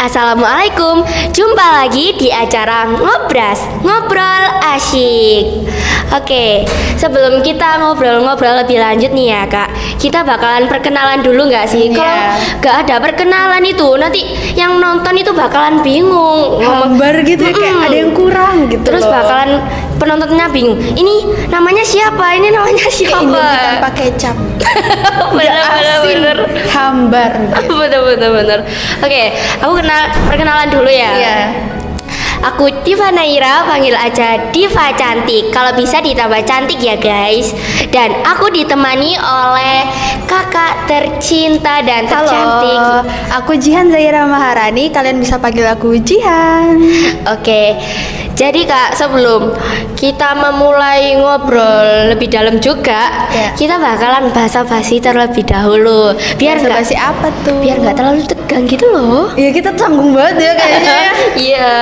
Assalamualaikum, jumpa lagi di acara Ngobras, Ngobrol Asyik. Oke, sebelum kita ngobrol-ngobrol lebih lanjut nih ya kak, kita bakalan perkenalan dulu nggak sih? Kalau nggak ada perkenalan itu, nanti yang nonton itu bakalan bingung, hambar gitu ya, kayak ada yang kurang gitu. Terus bakalan penontonnya bingung, ini namanya siapa, ini namanya siapa? Ini tanpa kecap. Bener. Hambar gitu. Bener. Oke, aku perkenalan dulu ya. Iya. Aku Diva Naira, panggil aja Diva Cantik. Kalau bisa ditambah cantik ya guys. Dan aku ditemani oleh kakak tercinta dan tercantik. Halo, aku Jihan Zaira Maharani. Kalian bisa panggil aku Jihan. Oke. Jadi kak, sebelum kita memulai ngobrol lebih dalam juga, kita bakalan basa-basi terlebih dahulu. Biar nggak basa-basi apa tuh? Biar nggak terlalu tegang gitu loh. Iya, kita canggung banget ya kayaknya. Iya.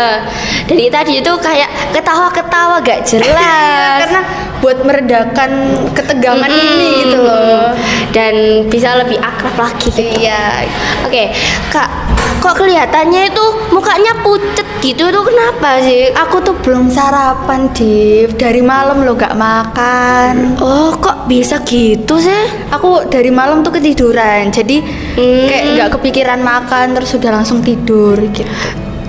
Dari tadi itu kayak ketawa-ketawa gak jelas. Karena buat meredakan ketegangan ini gitu loh. Dan bisa lebih akrab lagi gitu. Iya. Oke, kak, kok kelihatannya itu mukanya pucet gitu tuh kenapa sih? Aku tuh belum sarapan, Div. Dari malam lo gak makan. Oh, kok bisa gitu sih? Aku dari malam tuh ketiduran. Jadi kayak gak kepikiran makan, terus udah langsung tidur gitu.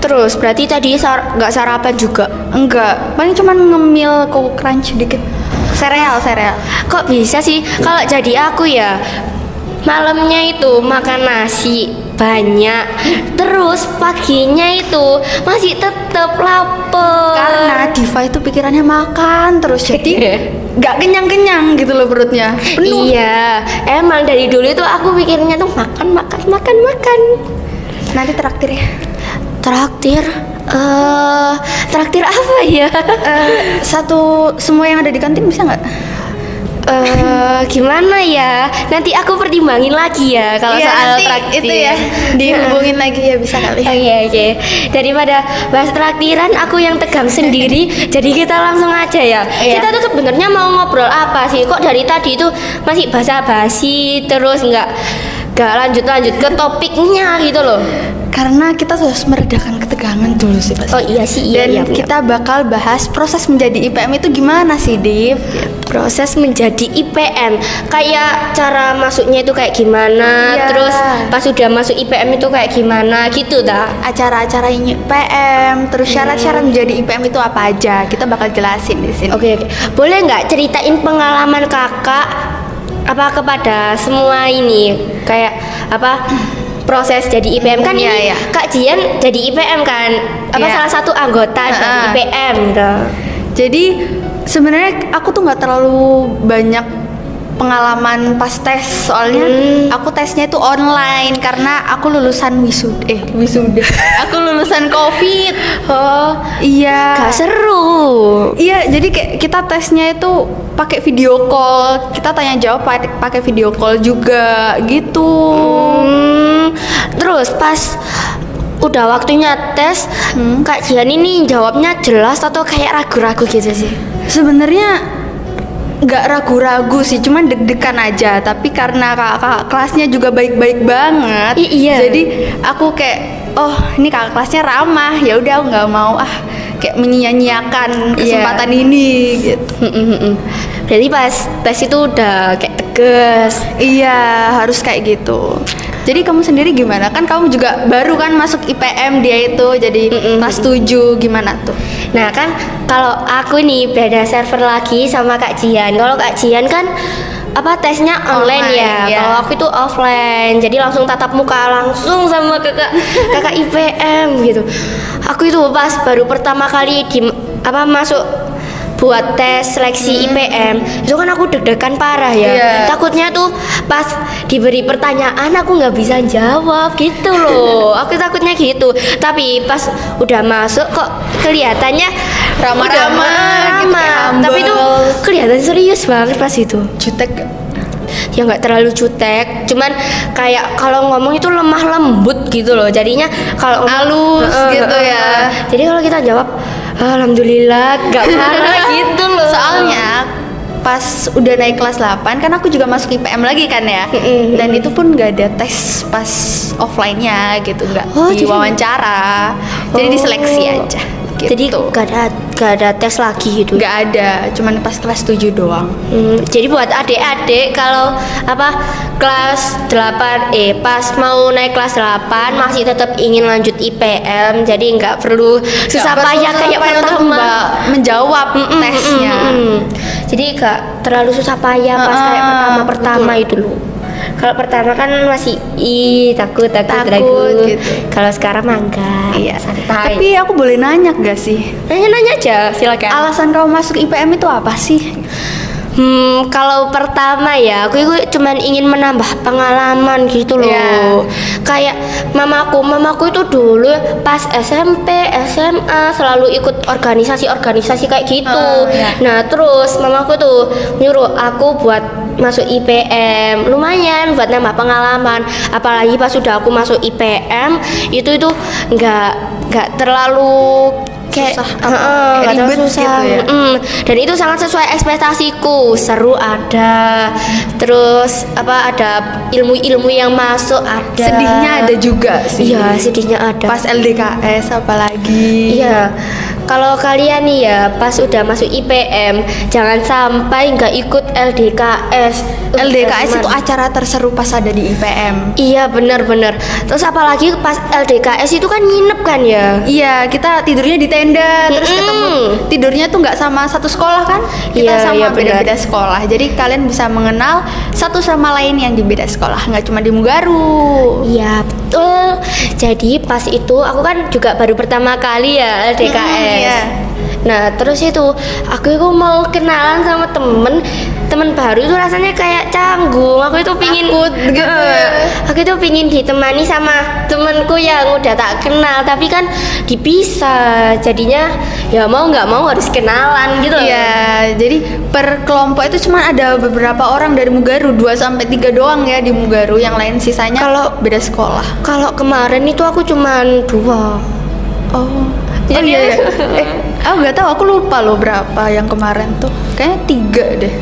Terus berarti tadi gak sarapan juga? Enggak, paling cuman ngemil Coco Crunch dikit. Sereal. Kok bisa sih? Kalau jadi aku ya, malamnya itu makan nasi banyak, terus paginya itu masih tetap lapar. Karena Diva itu pikirannya makan terus, jadi nggak kenyang gitu loh perutnya. Penuh. Iya, emang dari dulu itu aku pikirnya tuh makan. Nanti traktir ya. Traktir apa ya? Semua yang ada di kantin bisa nggak? Gimana ya? Nanti aku pertimbangin lagi ya kalau soal traktir itu ya. Dihubungin lagi ya, bisa kali. Oke. Daripada bahas traktiran aku yang tegang sendiri, jadi kita langsung aja ya. Kita tuh sebenarnya mau ngobrol apa sih? Kok dari tadi itu masih basa-basi terus nggak lanjut ke topiknya gitu loh. Karena kita harus meredakan ketegangan dulu sih pasti. Oh iya sih, Dan kita bakal bahas proses menjadi IPM itu gimana sih, Div? Proses menjadi IPM, kayak cara masuknya itu kayak gimana, terus pas udah masuk IPM itu kayak gimana gitu dah. Acara-acara IPM, terus syarat-syarat menjadi IPM itu apa aja? Kita bakal jelasin di sini. Oke. Boleh nggak ceritain pengalaman kakak kepada semua ini, kayak proses jadi IPM kan ini Kak Jian jadi IPM kan salah satu anggota dari IPM gitu. Jadi sebenarnya aku tuh nggak terlalu banyak pengalaman pas tes, soalnya aku tesnya itu online karena aku lulusan wisuda. Aku lulusan COVID. Oh iya. Gak seru. Iya, jadi kayak kita tesnya itu pakai video call, kita tanya jawab pakai video call juga gitu. Terus pas udah waktunya tes, Kak Jian ini jawabnya jelas atau kayak ragu-ragu gitu sih? Sebenarnya nggak ragu-ragu sih, cuman deg-degan aja. Tapi karena kakak kelasnya juga baik-baik banget, jadi aku kayak ini kakak kelasnya ramah, ya udah aku nggak mau kayak menyia-nyiakan kesempatan ini gitu. Jadi pas tes itu udah kayak tegas. Iya, harus kayak gitu. Jadi kamu sendiri gimana? Kan kamu juga baru kan masuk IPM, dia itu jadi kelas 7, gimana tuh? Nah kan kalau aku nih beda server lagi sama Kak Jian. Kalau Kak Jian kan tesnya online ya. Kalau aku itu offline, jadi langsung tatap muka langsung sama kakak IPM gitu. Aku itu pas baru pertama kali masuk buat tes seleksi IPM itu kan aku deg-degan parah ya. Takutnya tuh pas diberi pertanyaan aku nggak bisa jawab gitu loh. Aku takutnya gitu. Tapi pas udah masuk kok kelihatannya ramah-ramah gitu, tapi itu kelihatan serius banget pas itu. Jutek ya nggak terlalu jutek, cuman kayak kalau ngomong itu lemah lembut gitu loh, jadinya kalau halus gitu ya. Jadi kalau kita jawab alhamdulillah nggak marah gitu loh. Soalnya pas udah naik kelas 8 kan aku juga masuk IPM lagi kan ya. Dan itu pun nggak ada tes pas offline-nya gitu, nggak diwawancara. Jadi diseleksi aja. Gitu. Jadi gak ada tes lagi gitu. Nggak ada, cuman pas kelas 7 doang. Jadi buat adik-adik kalau kelas 8 pas mau naik kelas 8 masih tetap ingin lanjut IPM, jadi nggak perlu susah payah kayak pertama menjawab tesnya. Jadi gak terlalu susah payah pas kayak pertama itu loh. Kalau pertama kan masih takut gitu. Kalau sekarang mah enggak, santai. Tapi aku boleh nanya gak sih? Nanya aja, silakan. Alasan kamu masuk IPM itu apa sih? Kalau pertama ya, aku cuman ingin menambah pengalaman gitu loh. Kayak mamaku itu dulu pas SMP, SMA selalu ikut organisasi kayak gitu. Nah, terus mamaku tuh nyuruh aku buat masuk IPM, lumayan buat nambah pengalaman. Apalagi pas sudah aku masuk IPM, itu nggak terlalu kayak ribet gitu ya. Dan itu sangat sesuai ekspektasiku. Seru ada, terus ada ilmu-ilmu yang masuk ada. Sedihnya ada juga sih. Iya, sedihnya ada. Pas LDKS apalagi. Iya. Kalau kalian nih ya pas udah masuk IPM jangan sampai nggak ikut LDKS. LDKS itu acara terseru pas ada di IPM. Iya benar-benar. Terus apalagi pas LDKS itu kan nginep kan ya. Iya, kita tidurnya di tenda. Terus ketemu tidurnya tuh nggak sama satu sekolah kan? Kita sama beda-beda sekolah. Jadi kalian bisa mengenal satu sama lain yang di beda sekolah, nggak cuma di Mugaru. Iya betul. Jadi pas itu aku kan juga baru pertama kali ya LDKS. Nah terus itu aku mau kenalan sama temen baru itu rasanya kayak canggung. Aku itu pingin gitu aku itu pingin ditemani sama temenku yang udah tak kenal, tapi kan dipisah. Jadinya ya mau nggak mau harus kenalan gitu. Iya, jadi per kelompok itu cuma ada beberapa orang dari Mugaru, 2-3 doang ya di Mugaru, yang lain sisanya kalau beda sekolah. Kalau kemarin itu aku cuma 2. Jadi aku nggak tahu, aku lupa loh berapa yang kemarin tuh, kayaknya 3 deh.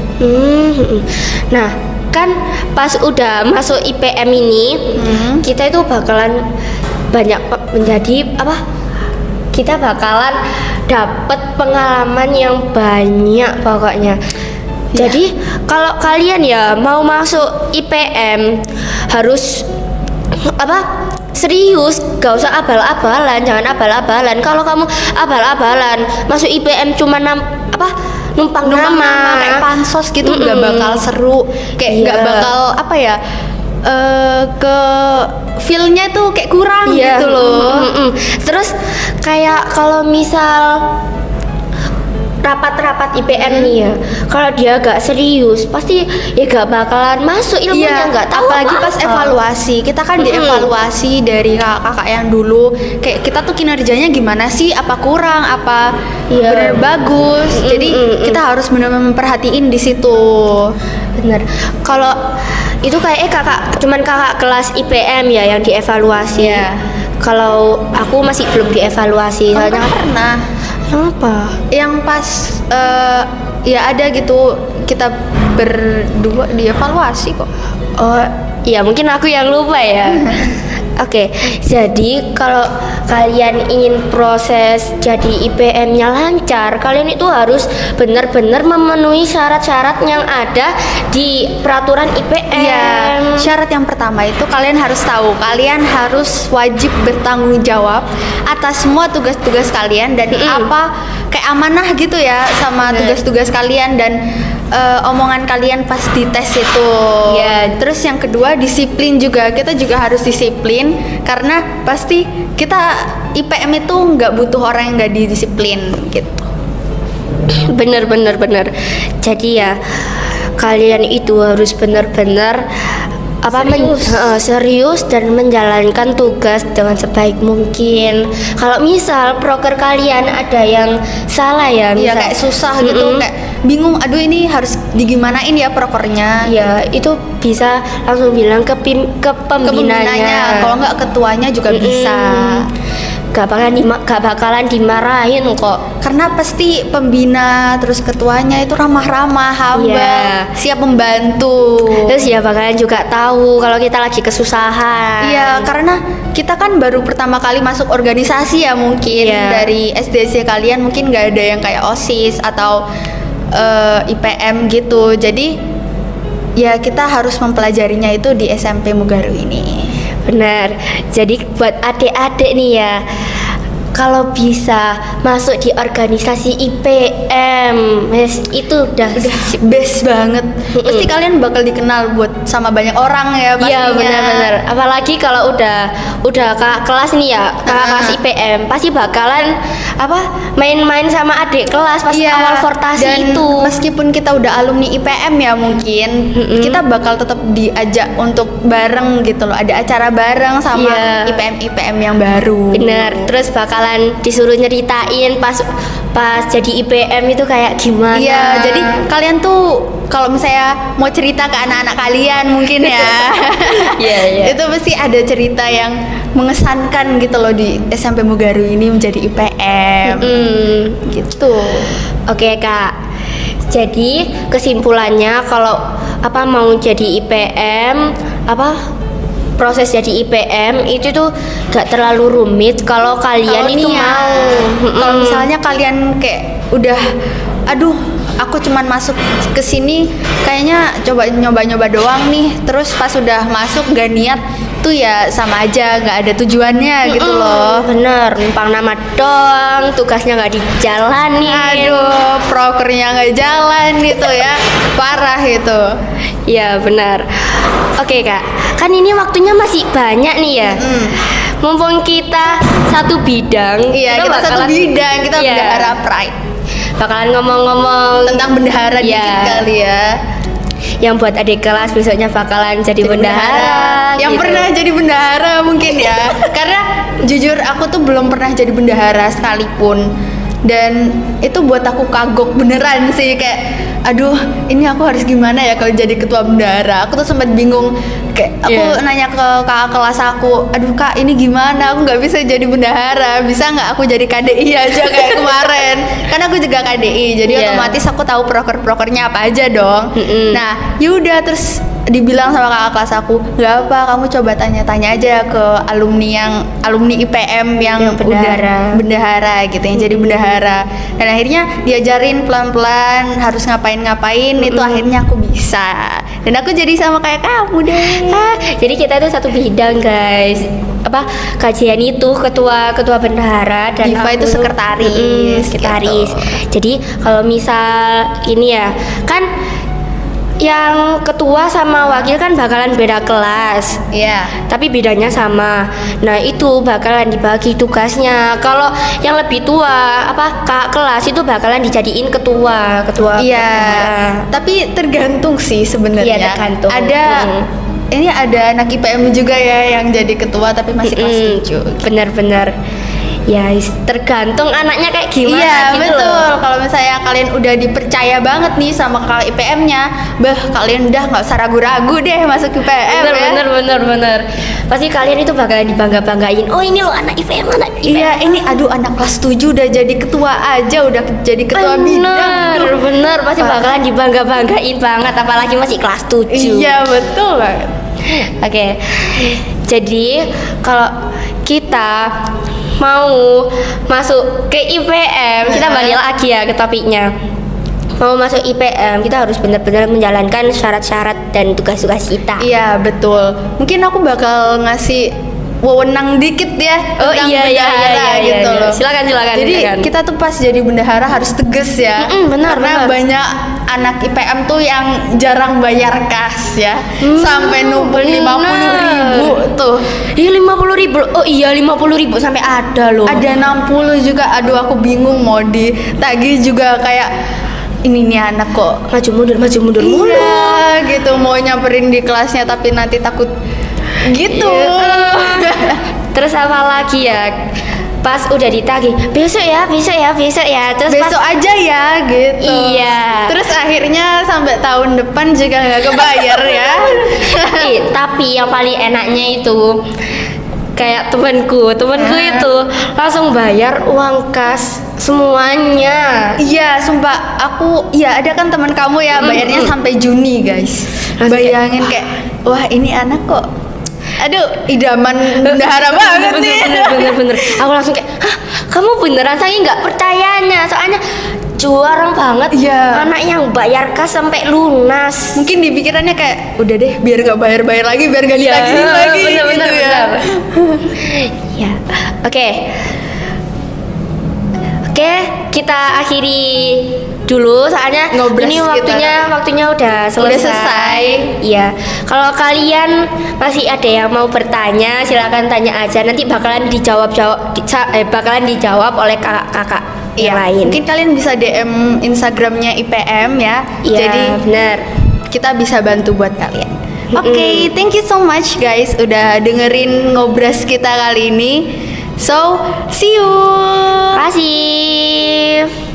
Nah kan pas udah masuk IPM ini kita itu bakalan banyak menjadi kita bakalan dapat pengalaman yang banyak pokoknya. Jadi kalau kalian ya mau masuk IPM harus serius, gak usah abal-abalan, jangan abal-abalan. Kalau kamu abal-abalan masuk IPM cuma numpang nama kayak pansos gitu, nggak bakal seru, kayak nggak bakal ke feel-nya tuh kayak kurang gitu loh. Terus kayak kalau misal rapat-rapat IPM nih ya, kalau dia gak serius pasti ya gak bakalan masuk ilmunya, gak tahu. Apalagi pas evaluasi, kita kan dievaluasi dari kakak yang dulu, kayak kita tuh kinerjanya gimana sih, apa kurang, apa benar bagus. Jadi kita harus benar-benar memperhatiin di situ. Bener. Kalau itu kayak cuman kakak kelas IPM ya yang dievaluasi. Kalau aku masih belum dievaluasi. Soalnya pernah. Apa? Yang pas ya ada gitu, kita berdua dievaluasi kok. Oh iya, mungkin aku yang lupa ya. Oke, jadi kalau kalian ingin proses jadi IPM-nya lancar, kalian itu harus benar-benar memenuhi syarat-syarat yang ada di peraturan IPM. Iya, syarat yang pertama itu kalian harus tahu, kalian harus wajib bertanggung jawab atas semua tugas-tugas kalian dan kayak amanah gitu ya sama tugas-tugas kalian dan omongan kalian pas di tes itu. Terus yang kedua disiplin juga, kita juga harus disiplin karena pasti kita IPM itu nggak butuh orang yang nggak didisiplin gitu. Bener. Jadi ya kalian itu harus benar-benar serius dan menjalankan tugas dengan sebaik mungkin. Kalau misal proker kalian ada yang salah ya, kayak susah gitu, kayak bingung, aduh ini harus digimanain ya prokernya. Ya itu bisa langsung bilang ke pembinanya. Kalau nggak ketuanya juga bisa. gak bakalan dimarahin kok. Karena pasti pembina terus ketuanya itu ramah-ramah, hamba, siap membantu. Terus ya bakalan juga tahu kalau kita lagi kesusahan. Iya, karena kita kan baru pertama kali masuk organisasi ya mungkin. Dari SDC kalian mungkin nggak ada yang kayak OSIS atau IPM gitu. Jadi ya kita harus mempelajarinya itu di SMP Mugaru ini. Benar. Jadi buat adik-adik nih ya, kalau bisa masuk di organisasi IPM, itu udah best banget. Pasti kalian bakal dikenal buat sama banyak orang ya pastinya. Iya benar-benar. Apalagi kalau udah kakak kelas nih ya, kakak kelas IPM, pasti bakalan main-main sama adik kelas pas awal fortasi dan itu. Meskipun kita udah alumni IPM ya mungkin, kita bakal tetap diajak untuk bareng gitu loh. Ada acara bareng sama IPM yang baru. Bener. Terus bakalan disuruh nyeritain pas jadi IPM itu kayak gimana. Iya, jadi kalian tuh kalau misalnya mau cerita ke anak-anak kalian mungkin ya. Itu pasti ada cerita yang mengesankan gitu loh di SMP Mugaru ini menjadi IPM. Gitu. Oke, Kak. Jadi kesimpulannya kalau mau jadi IPM, proses jadi IPM itu tuh gak terlalu rumit kalau kalian itu mau. Kalau misalnya kalian kayak udah aku cuman masuk ke sini kayaknya coba nyoba-nyoba doang nih, terus pas udah masuk gak niat tuh ya sama aja, gak ada tujuannya gitu loh. Bener, numpang nama doang, tugasnya gak dijalanin. Prokernya gak jalan gitu ya, parah itu. Iya benar. Oke Kak, kan ini waktunya masih banyak nih ya. Mumpung kita satu bidang. Iya, kita satu bidang, kita bendahara Pride. Bakalan ngomong-ngomong tentang bendahara dikit kali ya. Yang buat adik kelas besoknya bakalan jadi bendahara. Yang gitu. Pernah jadi bendahara mungkin ya. Karena jujur aku tuh belum pernah jadi bendahara sekalipun. Dan itu buat aku kagok beneran sih, kayak ini aku harus gimana ya kalau jadi ketua bendahara. Aku tuh sempat bingung, kayak aku nanya ke kakak kelas aku, Kak ini gimana, aku nggak bisa jadi bendahara, bisa nggak aku jadi KDI aja kayak kemarin. Kan aku juga KDI, jadi otomatis aku tahu proker-prokernya apa aja dong. Nah yaudah, terus dibilang sama kakak kelas aku, nggak apa, kamu coba tanya-tanya aja ke alumni IPM yang bendahara gitu, yang jadi bendahara. Dan akhirnya diajarin pelan-pelan harus ngapain itu, akhirnya aku bisa. Dan aku jadi sama kayak kamu deh. Jadi kita tuh satu bidang guys. Kajian itu ketua bendahara dan Diva itu sekretaris. Gitu. Jadi kalau misal ini ya kan, yang ketua sama wakil kan bakalan beda kelas. Tapi bidangnya sama. Nah itu bakalan dibagi tugasnya. Kalau yang lebih tua kakak kelas itu bakalan dijadiin ketua. Tapi tergantung sih sebenarnya. Tergantung. Ini ada anak IPM juga ya yang jadi ketua tapi masih kelas 7. Bener-bener. Ya tergantung anaknya kayak gimana. Iya gitu betul loh. Kalau misalnya kalian udah dipercaya banget nih sama kakak IPM-nya, kalian udah nggak usah ragu-ragu deh masuk IPM. Bener. Pasti kalian itu bakalan dibangga-banggain. Oh ini loh anak IPM. Iya ini anak kelas 7 udah jadi ketua aja, udah jadi ketua bidang. Bener, pasti bakalan dibangga-banggain banget, apalagi masih kelas 7. Iya betul banget. Oke. Jadi kalau kita mau masuk ke IPM, kita balik lagi ya ke topiknya. Mau masuk IPM, kita harus benar-benar menjalankan syarat-syarat dan tugas-tugas kita. Iya betul. Mungkin aku bakal ngasih wewenang dikit ya tentang bendahara gitu loh. Silakan. Jadi kita tuh pas jadi bendahara harus tegas ya. Karena banyak anak IPM tuh yang jarang bayar kas ya. Sampai numpuk 50.000 tuh. Iya 50.000. Oh iya 50.000 sampai ada loh. Ada 60 juga. Aku bingung mau ditagih juga, kayak ini nih anak kok maju mundur mulu. Iya gitu, mau nyamperin di kelasnya tapi nanti takut gitu. Terus apa lagi ya, pas udah ditagih besok ya terus besok aja ya gitu. Iya, terus akhirnya sampai tahun depan juga nggak kebayar ya. Tapi yang paling enaknya itu kayak temanku itu langsung bayar uang kas semuanya. Iya, sumpah aku ada kan teman kamu ya bayarnya sampai Juni, guys. Bayangin kayak wah, ini anak kok idaman bendahara banget nih. Bener. Aku langsung kayak, hah, kamu beneran? Saya nggak percayanya, soalnya juara banget anak yang bayar kas sampai lunas. Mungkin dipikirannya kayak udah deh biar nggak bayar lagi, biar nggak ditagih lagi. Bener. Ya, oke, kita akhiri dulu soalnya ini waktunya udah selesai. Iya. Kalau kalian masih ada yang mau bertanya, silakan tanya aja. Nanti bakalan dijawab oleh kakak-kakak yang lain. Mungkin kalian bisa DM Instagramnya IPM ya. Jadi benar. Kita bisa bantu buat kalian. Oke, thank you so much guys udah dengerin ngobras kita kali ini. So, see you. Terima kasih.